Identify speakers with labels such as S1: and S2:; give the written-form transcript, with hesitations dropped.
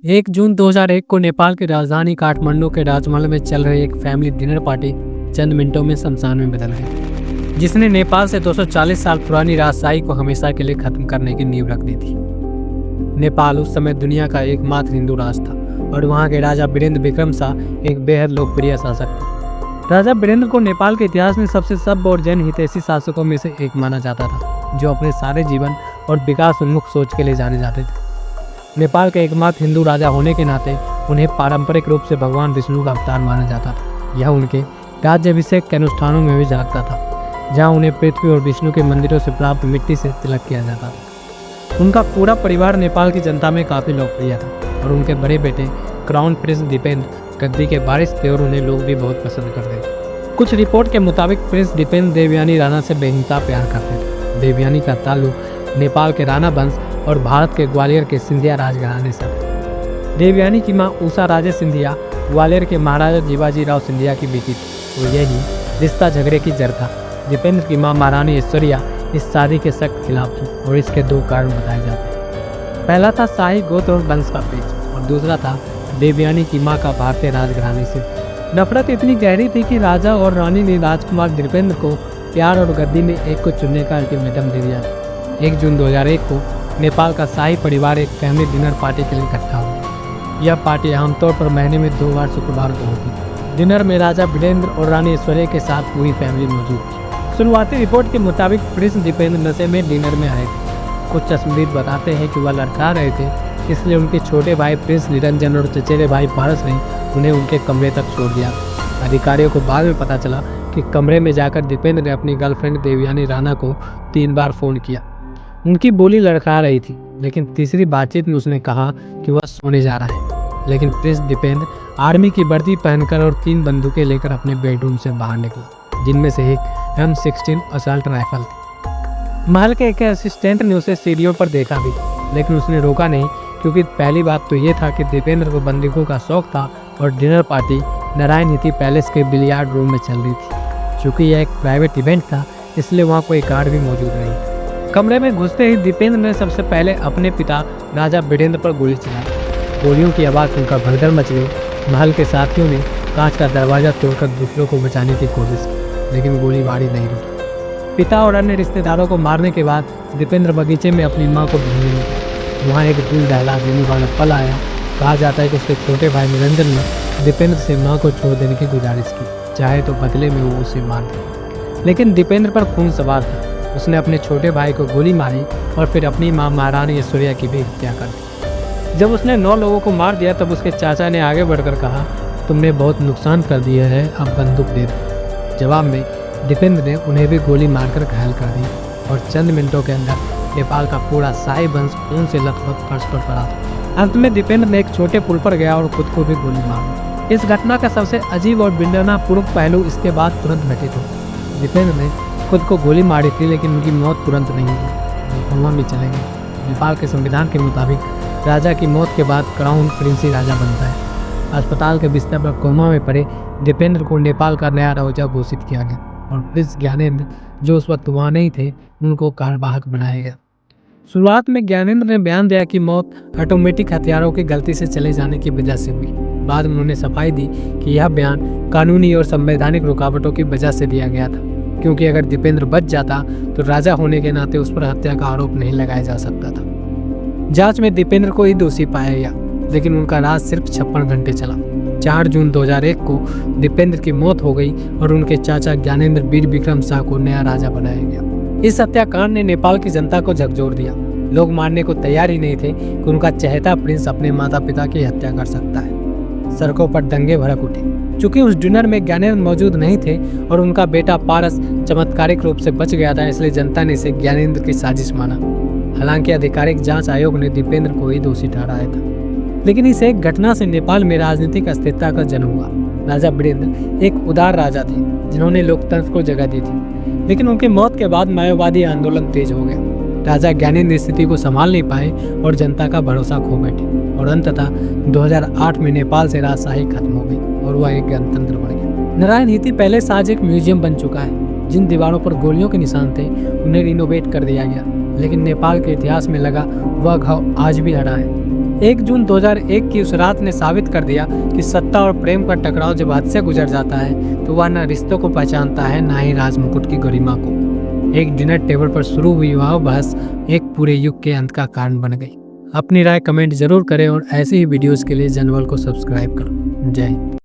S1: 1 जून 2001 को नेपाल की राजधानी काठमांडू के राजमहल में चल रही एक फैमिली डिनर पार्टी चंद मिनटों में शमशान में बदल गई, जिसने नेपाल से 240 साल पुरानी राजशाही को हमेशा के लिए खत्म करने की नींव रख दी थी। नेपाल उस समय दुनिया का एकमात्र हिंदू राज था और वहाँ के राजा वीरेंद्र विक्रम शाह एक बेहद लोकप्रिय शासक थे। राजा वीरेंद्र को नेपाल के इतिहास में सबसे सभ्य और जन हितैषी शासकों में से एक माना जाता था, जो अपने सारे जीवन और विकास उन्मुख सोच के लिए जाने जाते थे। नेपाल के एकमात्र हिंदू राजा होने के नाते उन्हें पारंपरिक रूप से भगवान विष्णु का अवतार माना जाता था। यह उनके राज्याभिषेक के अनुष्ठानों में भी झलकता था, जहां उन्हें पृथ्वी और विष्णु के मंदिरों से प्राप्त मिट्टी से तिलक किया जाता था। उनका पूरा परिवार नेपाल की जनता में काफ़ी लोकप्रिय था और उनके बड़े बेटे क्राउन प्रिंस दीपेंद्र गद्दी के वारिस थे और उन्हें लोग भी बहुत पसंद करते थे। कुछ रिपोर्ट के मुताबिक प्रिंस दीपेंद्र देवयानी राणा से बेहिंसा प्यार करते थे। देवयानी का ताल्लुक नेपाल के राणा वंश और भारत के ग्वालियर के सिंधिया राजघराने से थे। देवयानी की मां उषा राजे सिंधिया ग्वालियर के महाराजा जीवाजी राव सिंधिया की बेटी थी और यही रिश्ता झगड़े की जड़ था। दीपेंद्र की मां महारानी ऐश्वर्या इस शादी के सख्त खिलाफ थी और इसके दो कारण बताए जाते हैं। पहला था शाही गोत्र और वंश का पेच और दूसरा था देवयानी की मां का भारतीय राजघराने से नफरत इतनी गहरी थी कि राजा और रानी ने राजकुमार दीपेंद्र को प्यार और गद्दी में एक को चुनने का अल्टीमेटम दे दिया। 1 जून 2001 को नेपाल का शाही परिवार एक फैमिली डिनर पार्टी के लिए इकट्ठा हुआ। यह पार्टी आमतौर पर महीने में 2 बार शुक्रवार को होती। डिनर में राजा वीरेंद्र और रानी ऐश्वर्या के साथ पूरी फैमिली मौजूद थी। शुरुआती रिपोर्ट के मुताबिक प्रिंस दीपेंद्र नशे में डिनर में आए थे। कुछ चश्मदीद बताते हैं कि वह लड़का रहे थे, इसलिए उनके छोटे भाई प्रिंस निरंजन और चचेरे भाई पारस ने उन्हें उनके कमरे तक छोड़ दिया। अधिकारियों को बाद में पता चला कि कमरे में जाकर दीपेंद्र ने अपनी गर्लफ्रेंड देवयानी राणा को 3 बार फ़ोन किया। उनकी बोली लड़खड़ा रही थी, लेकिन तीसरी बातचीत में उसने कहा कि वह सोने जा रहा है। लेकिन प्रिंस दीपेंद्र आर्मी की वर्दी पहनकर और 3 बंदूकें लेकर अपने बेडरूम से बाहर निकला, जिनमें से एक M16 असल्ट राइफल थी। महल के एक असिस्टेंट ने उसे सीढ़ियों पर देखा भी, लेकिन उसने रोका नहीं, क्योंकि पहली बात तो ये था कि दीपेंद्र को बंदूकों का शौक था और डिनर पार्टी नारायण नीति पैलेस के बिलियार्ड रूम में चल रही थी। चूँकि यह एक प्राइवेट इवेंट था, इसलिए वहाँ कोई गार्ड भी मौजूद नहीं था। कमरे में घुसते ही दीपेंद्र ने सबसे पहले अपने पिता राजा वीरेंद्र पर गोली चलाई। गोलियों की आवाज़ सुनकर भगदड़ मच गई। महल के साथियों ने कांच का दरवाजा तोड़कर दूसरों को बचाने की कोशिश की, लेकिन गोलीबारी नहीं रुकी। पिता और अन्य रिश्तेदारों को मारने के बाद दीपेंद्र बगीचे में अपनी मां को ढूंढने लगा। वहाँ एक दिल दहला देने वाला पल आया। कहा जाता है कि उसके छोटे भाई निरंजन ने दीपेंद्र से माँ को छोड़ देने की गुजारिश की, चाहे तो बदले में वो उसे मार दे। लेकिन दीपेंद्र पर खून सवार था। उसने अपने छोटे भाई को गोली मारी और फिर अपनी मां महारानी ऐश्वर्या की भी हत्या कर दी। जब उसने 9 लोगों को मार दिया, तब उसके चाचा ने आगे बढ़कर कहा, तुमने बहुत नुकसान कर दिया है, अब बंदूक दे दो। जवाब में दीपेंद्र ने उन्हें भी गोली मारकर घायल कर दी और चंद मिनटों के अंदर नेपाल का पूरा शाही वंश खून से लथपथ फर्श पर पड़ा था। अंत में दीपेंद्र ने एक छोटे पुल पर गया और खुद को भी गोली मार दी। इस घटना का सबसे अजीब और विडंबनापूर्ण पहलू इसके बाद तुरंत घटित हो। दीपेंद्र ने खुद को गोली मारी थी, लेकिन उनकी मौत तुरंत नहीं हुई, वो कोमा में चले गए। नेपाल के संविधान के मुताबिक राजा की मौत के बाद क्राउन प्रिंस ही राजा बनता है। अस्पताल के बिस्तर पर कोमा में पड़े दीपेंद्र को नेपाल का नया राजा घोषित किया गया और प्रिंस ज्ञानेंद्र, जो उस वक्त वहाँ नहीं थे, उनको कार्यवाहक बनाया गया। शुरुआत में ज्ञानेंद्र ने बयान दिया कि मौत ऑटोमेटिक हथियारों की गलती से चले जाने की वजह से हुई। बाद में उन्होंने सफाई दी कि यह बयान कानूनी और संवैधानिक रुकावटों की वजह से दिया गया था, क्योंकि अगर दीपेंद्र बच जाता तो राजा होने के नाते उस पर हत्या का आरोप नहीं लगाया जा सकता था। जांच में दीपेंद्र को ही दोषी पाया गया, लेकिन उनका राज सिर्फ 56 घंटे चला। 4 जून 2001 को दीपेंद्र की मौत हो गई और उनके चाचा ज्ञानेंद्र वीर विक्रम शाह को नया राजा बनाया गया। इस हत्याकांड ने नेपाल की जनता को झकझोर दिया। लोग मानने को तैयार ही नहीं थे कि उनका चहेता प्रिंस अपने माता पिता की हत्या कर सकता है। सड़कों पर दंगे भड़क उठे। चूंकि उस डिनर में ज्ञानेंद्र मौजूद नहीं थे और उनका बेटा पारस चमत्कारिक रूप से बच गया था, इसलिए जनता ने इसे ज्ञानेंद्र की साजिश माना। हालांकि आधिकारिक जांच आयोग ने दीपेंद्र को ही दोषी ठहराया था, लेकिन इस एक घटना से नेपाल में राजनीतिक अस्थिरता का जन्म हुआ। राजा वीरेंद्र एक उदार राजा थे, जिन्होंने लोकतंत्र को जगह दी थी, लेकिन उनकी मौत के बाद माओवादी आंदोलन तेज हो गया। राजा ज्ञानेंद्र स्थिति को संभाल नहीं पाए और जनता का भरोसा खो बैठे और अंततः 2008 में नेपाल से राजशाही खत्म हो गई और वह एक गणतंत्र बन गया। नारायण नीति पैलेस आज एक म्यूजियम बन चुका है। जिन दीवारों पर गोलियों के निशान थे, उन्हें रिनोवेट कर दिया गया, लेकिन नेपाल के इतिहास में लगा वह घाव आज भी हरा है। 1 जून 2001 की उस रात ने साबित कर दिया कि सत्ता और प्रेम का टकराव जब हद से गुजर जाता है तो वह न रिश्तों को पहचानता है, न ही राजमुकुट की गरिमा को। एक डिनर टेबल पर शुरू हुई वह बहस एक पूरे युग के अंत का कारण बन गई। अपनी राय कमेंट जरूर करें और ऐसे ही वीडियोस के लिए जनवल को सब्सक्राइब करो। जय हिंद।